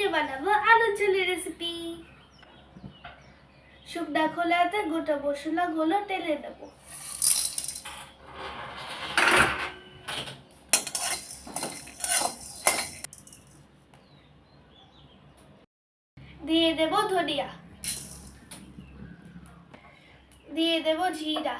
আজকে বানাবো আলুর ঝোলের রেসিপি। শুকনা খোলাতে গোটা মশলাগুলো টেলে নেব। দিয়ে দেব ধনিয়া, দিয়ে দেব জিরা,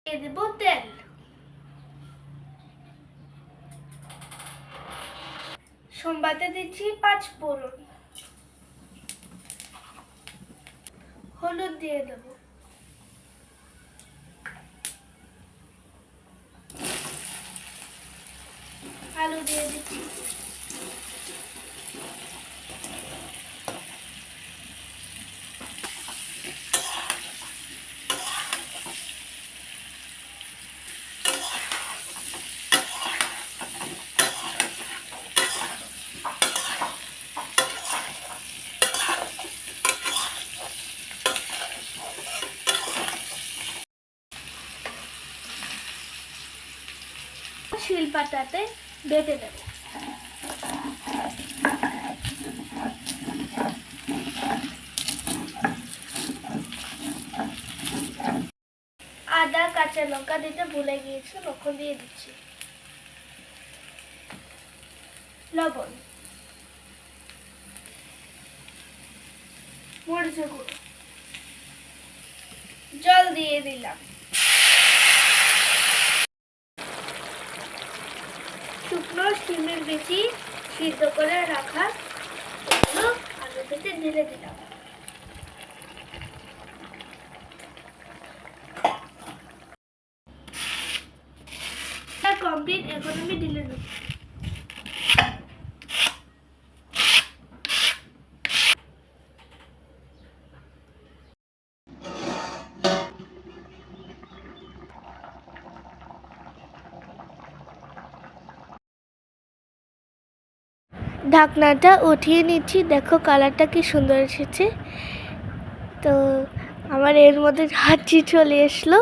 দিয়ে দেব তেল, সোমবাতে দিচ্ছি 5 ফোড়ন, হলুদ দিয়ে দেব, আলু দিয়ে দিচ্ছি, শিলপাটাতে বেটে দেব। আদা কাঁচা লঙ্কা দিতে ভুলে গিয়েছি, লঙ্কা দিয়ে দিচ্ছি, লবণ, মরিচ গুঁড়ো, জল দিয়ে দিলাম। শুকনো শিমের বিচি সিদ্ধ করে রাখা এগুলো আলু থেকে ঢেলে দিলাম। কমপ্লিট, এখন আমি ঢেলে দেব। ঢাকনাটা উঠিয়ে নিচ্ছি, দেখো কালারটা কি সুন্দর এসেছে। তো আমার এর মধ্যে হাঁচি চলে আসলো।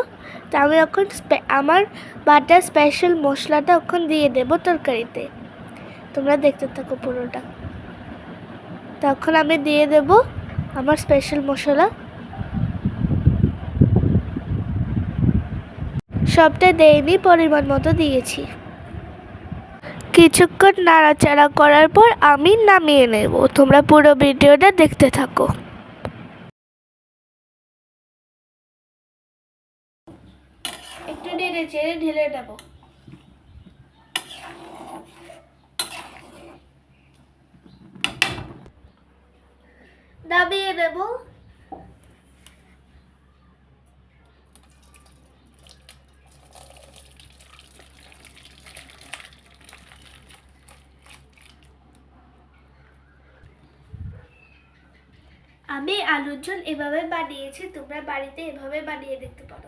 তো আমি এখন আমার বাটার স্পেশাল মশলাটা এখন দিয়ে দেব তরকারিতে। তোমরা দেখতে থাকো পুরোটা। তখন আমি দিয়ে দেব আমার স্পেশাল মশলা, সবটা দেইনি, পরিমাণ মতো দিয়েছি। কিছুক্ষণ নাড়াচাড়া করার পর আমি নামিয়ে নেব। তোমরা পুরো ভিডিওটা দেখতে থাকো। একটু নেড়ে চেড়ে ঢেলে দেব। নামিয়ে দেব। আমি আলুর ঝোল এভাবে বানিয়েছি, তোমরা বাড়িতে এভাবে বানিয়ে দেখতে পারো।